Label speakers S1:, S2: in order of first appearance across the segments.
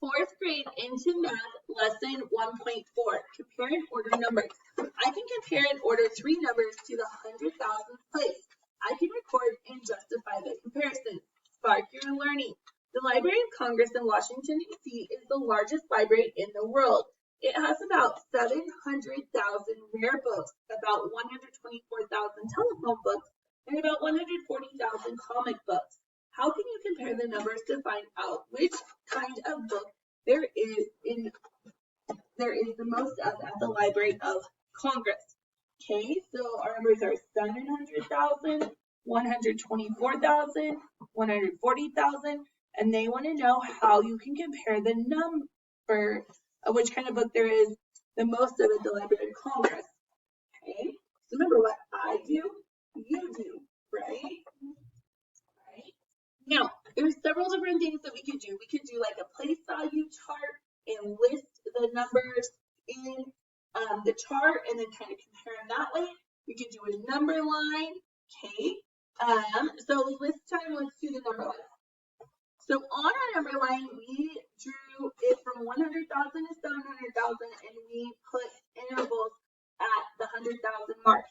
S1: Fourth grade into math lesson 1.4. Compare and order numbers. I can compare and order three numbers to the 100,000th place. I can record and justify the comparison. Spark your learning. The Library of Congress in Washington, D.C. is the largest library in the world. It has about 700,000 rare books, about 124,000 telephone books, and about 140,000 comic books. How can you compare the numbers to find out which kind of book there is the most of at the Library of Congress? Okay, so our numbers are 700,000, 124,000, 140,000, and they want to know how you can compare the number of which kind of book there is the most of at the Library of Congress. Okay, so remember what I do, you do, right? Now, there's several different things that we could do. We could do like a place value chart and list the numbers in the chart and then kind of compare them that way. We could do a number line, okay? So this time, let's do the number line. So on our number line, we drew it from 100,000 to 700,000, and we put intervals at the 100,000 mark.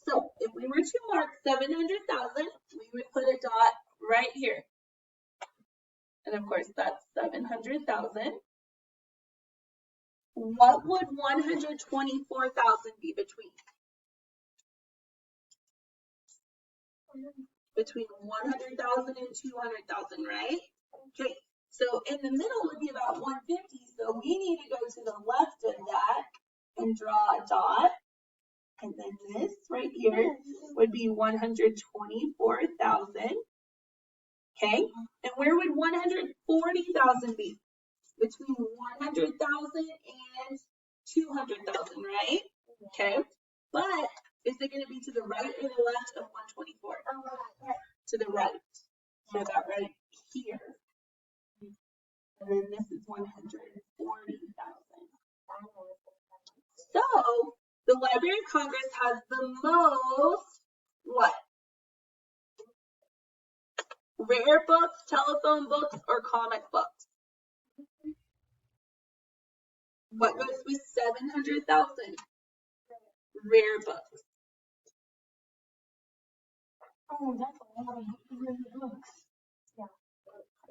S1: So if we were to mark 700,000, we would put a dot right here. And of course, that's 700,000. What would 124,000 be between? Between 100,000 and 200,000, right? Okay, so in the middle would be about 150, so we need to go to the left of that and draw a dot. And then this right here would be 124,000. Okay, and where would 140,000 be? Between 100,000 and 200,000, right? Okay, but is it going to be to the right or the left of 124? To the right. So that right here. And then this is 140,000. So the Library of Congress has the most what? Rare books, telephone books, or comic books? What goes with 700,000? Rare books.
S2: Oh, that's a lot of rare books. Yeah, I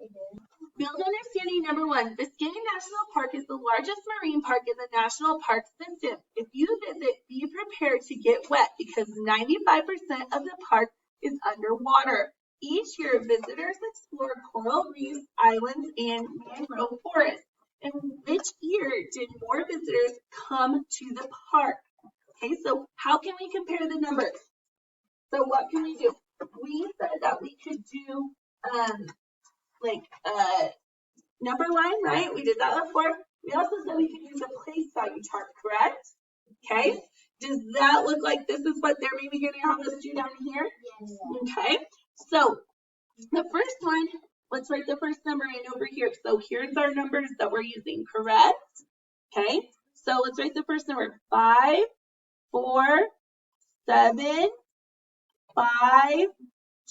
S2: did.
S1: Build understanding number 1. Biscayne National Park is the largest marine park in the national park system. If you visit, be prepared to get wet because 95% of the park is underwater. Each year, visitors explore coral reefs, islands, and mangrove forests. And which year did more visitors come to the park? Okay, so how can we compare the numbers? So what can we do? We said that we could do number line, right? We did that before. We also said we could use a place value chart, correct? Okay. Does that look like this is what they're maybe going to have us do down here?
S2: Yes.
S1: Okay. So the first one, let's write the first number in over here. So here's our numbers that we're using, correct? Okay. So let's write the first number. 5, 4, 7, 5,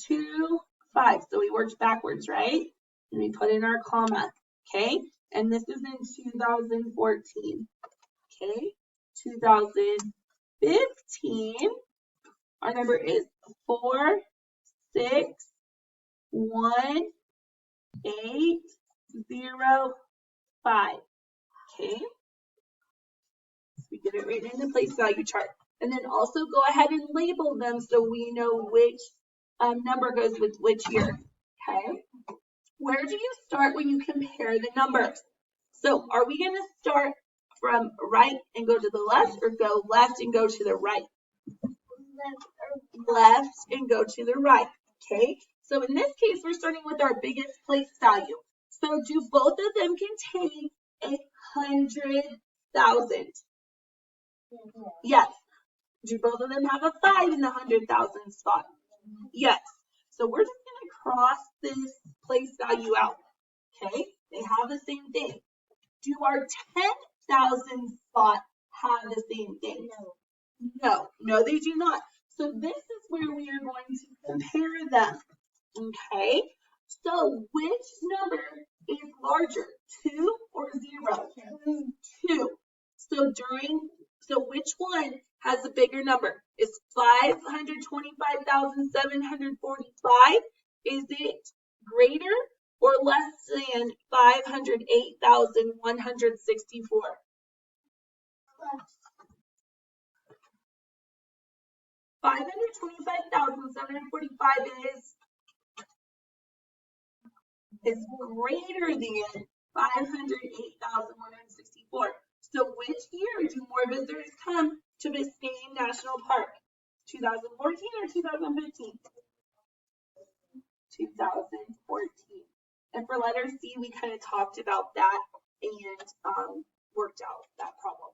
S1: 2, 5. So we worked backwards, right? And we put in our comma. Okay. And this is in 2014. Okay. 2015. Our number is 4, 6, 1, 8, 0, 5. Okay. So we get it right in the place value chart. And then also go ahead and label them so we know which number goes with which year. Okay. Where do you start when you compare the numbers? So are we going to start from right and go to the left or go left and go to the right? Left and go to the right. Okay. So in this case, we're starting with our biggest place value. So do both of them contain 100,000? Yes. Do both of them have a 5 in the 100,000 spot? Yes. So we're just going to cross this place value out. Okay. They have the same thing. Do our 10,000 spot have the same thing? No. No, they do not. So this is where we are going to compare them. Okay. So which number is larger, 2 or So which one has a bigger number? Is 525,745? Is it greater or less than 508,164? 525,745 is greater than 508,164. So which year do more visitors come to Biscayne National Park? 2014 or 2015? 2014. And for letter C, we kind of talked about that and worked out that problem.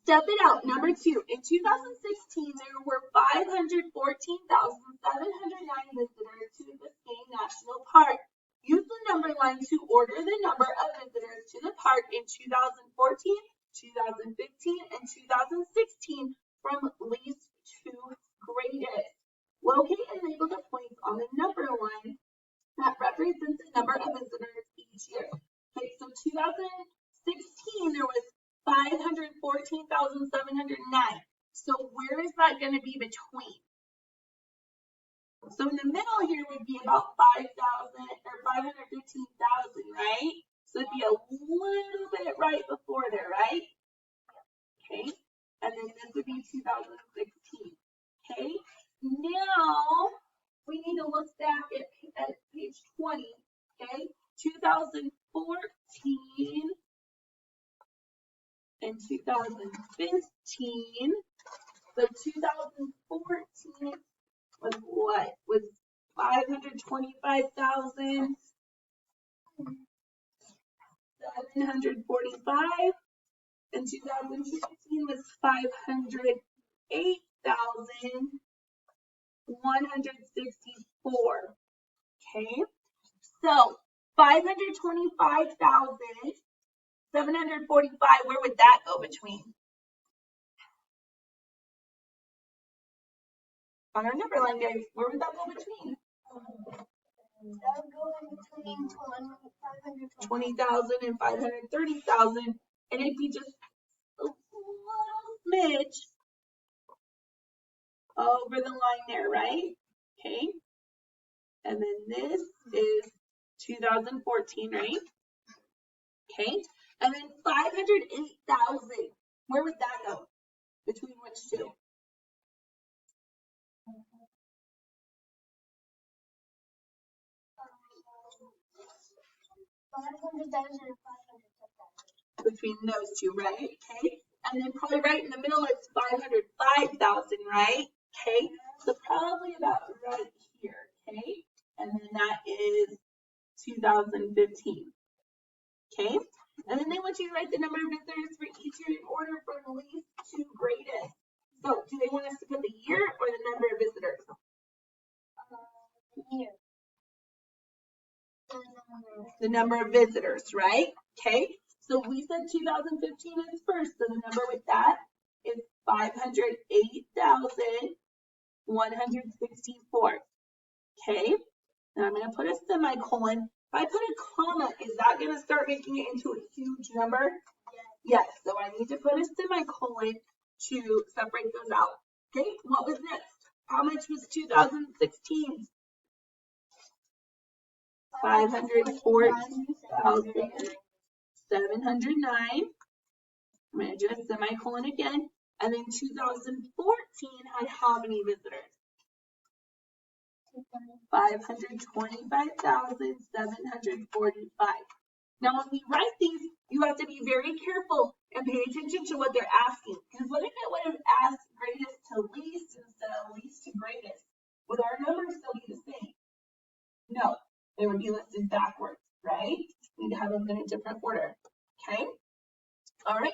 S1: Step it out. Number 2. In 2016, there were 514,709 visitors to Biscayne National Park. Use the number line to order the number of visitors to the park in 2014, 2015, and 2016 from least to greatest. Locate and label the points on the number line that represents the number of visitors each year. Okay, so 2016, there was 514,709. So where is that going to be between? So in the middle here would be about 5,000 or 515,000, right? So it'd be a little bit right before there, right? Okay. And then this would be 2016. Okay. Now we need to look back at page 20. Okay. 2014 and 2015. So 2014 was what? Was 525,745, and 2016 was 508,164. Okay, so 525,745. Where would that go between? On our number line, guys, where would that go between?
S2: That would go in between
S1: 20,000 and 530,000, and it'd be just a little smidge over the line there, right? Okay. And then this is 2014, right? Okay. And then 508,000. Where would that go? Between which two? Between those two, right? Okay. And then probably right in the middle is 505,000, right? Okay. So probably about right here. Okay. And then that is 2015. Okay. And then they want you to write the number of visitors for each year in order from least to greatest. So do they want us to put the year or the number of visitors?
S2: Year.
S1: The number of visitors, right? Okay. So we said 2015 is first. So the number with that is 508,164. Okay. And I'm going to put a semicolon. If I put a comma, is that going to start making it into a huge number? Yes. So I need to put a semicolon to separate those out. Okay. What was next? How much was 2016? 514,709. I'm going to do a semicolon again. And then 2014 had how many visitors? 525,745. Now, when we write these, you have to be very careful and pay attention to what they're asking. Because what if it would have asked greatest to least instead of least to greatest? Would our numbers still be the same? No, they would be listed backwards, right? We'd have them in a different order. Okay? All right.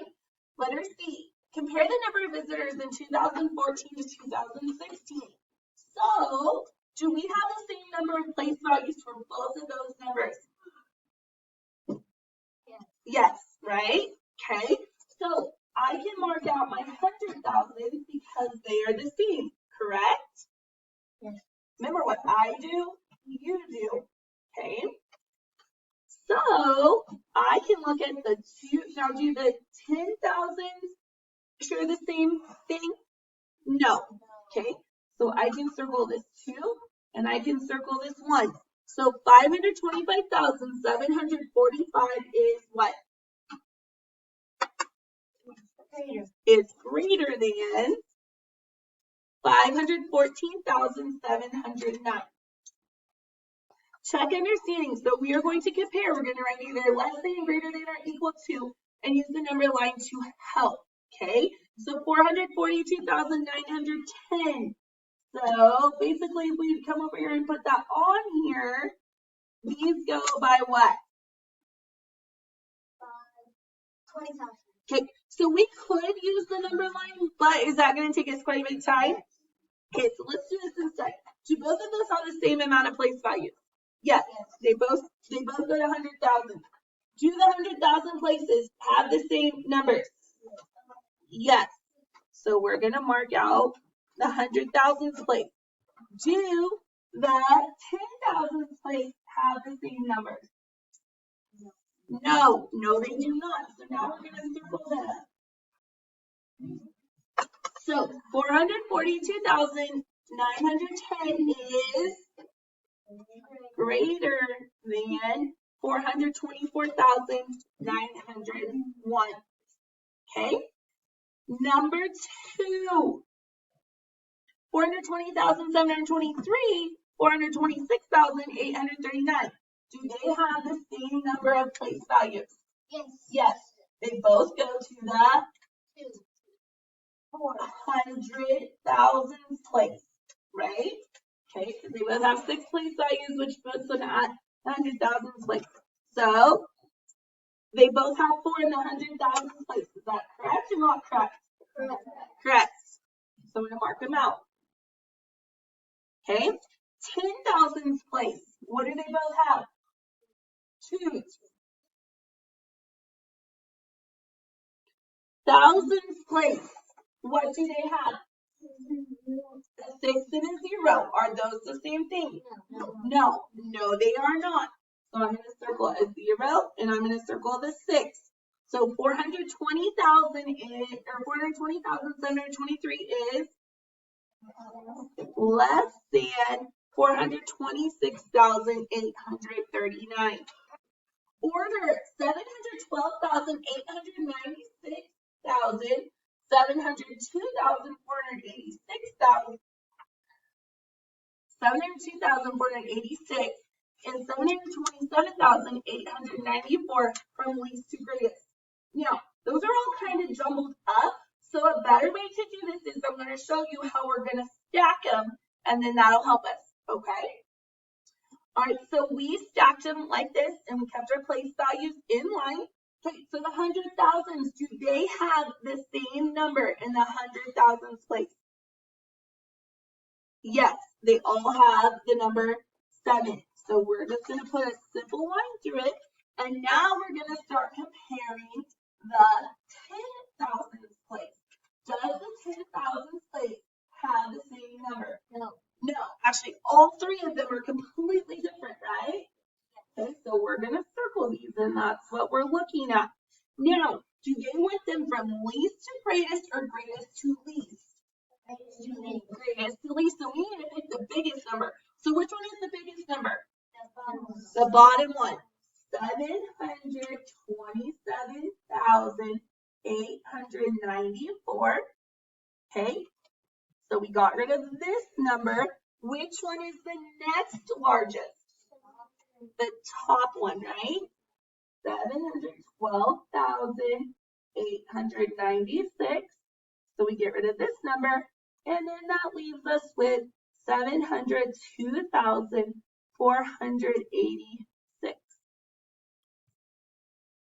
S1: Letter C. Compare the number of visitors in 2014 to 2016. So, do we have the same number of place values for both of those numbers? Yes, right? Okay. So, I can mark out my 100,000 because they are the same, correct?
S2: Yes.
S1: Remember what I do, you do. Okay. So I can look at the Now do the 10,000 share the same thing? No. Okay, so I can circle this 2 and I can circle this 1. So 525,745 is what? Is greater than 514,709. Check understanding. So we are going to compare. We're going to write either less than, greater than, or equal to, and use the number line to help. Okay, so 442,910. So basically, if we come over here and put that on here, these go by what?
S2: 20,000.
S1: Okay, so we could use the number line, but is that going to take us quite a bit of time? Okay, so let's do this instead. Do both of those have the same amount of place values? Yes, they both go to 100,000. Do the 100,000 places have the same numbers? Yes. So we're going to mark out the 100,000 place. Do the 10,000 place have the same numbers? No, they do not. So now we're going to circle that. So 442,910 is greater than 424,901. Okay? Number 2, 420,723, 426,839. Do they have the same number of place values? Yes. They both go to the 400,000 place, right? Okay, because they both have 6 place values, which puts them at 100,000 place. So they both have 4 in the 100,000 place. Is that correct or not correct? Correct. So I'm going to mark them out. Okay, 10,000 place. What do they both have? 2. Thousands place. What do they have? A 6 and a 0. Are those the same thing? No, they are not. So I'm going to circle a 0 and I'm going to circle the 6. So 420,000 is, or 420,723 is less than 426,839. Order 712,896,702,486,000. 702,486 and 727,894 from least to greatest. Now, those are all kind of jumbled up. So a better way to do this is I'm going to show you how we're going to stack them, and then that'll help us. Okay? All right, so we stacked them like this, and we kept our place values in line. Okay, so the 100,000s, do they have the same number in the 100,000s place? Yes, they all have the number 7. So we're just going to put a simple line through it. And now we're going to start comparing the 10,000s place. Does the 10,000s place have the same number? No, actually all 3 of them are completely different, right? Okay, so we're going to circle these, and that's what we're looking at. Now, do they want them from least to greatest or greatest to least? Greatest to least. So we need to pick the biggest number. So which one is the biggest number? The bottom one. 727,894. Okay, so we got rid of this number. Which one is the next largest? The top one, right? 712,896. So we get rid of this number, and then that leaves us with 702,484.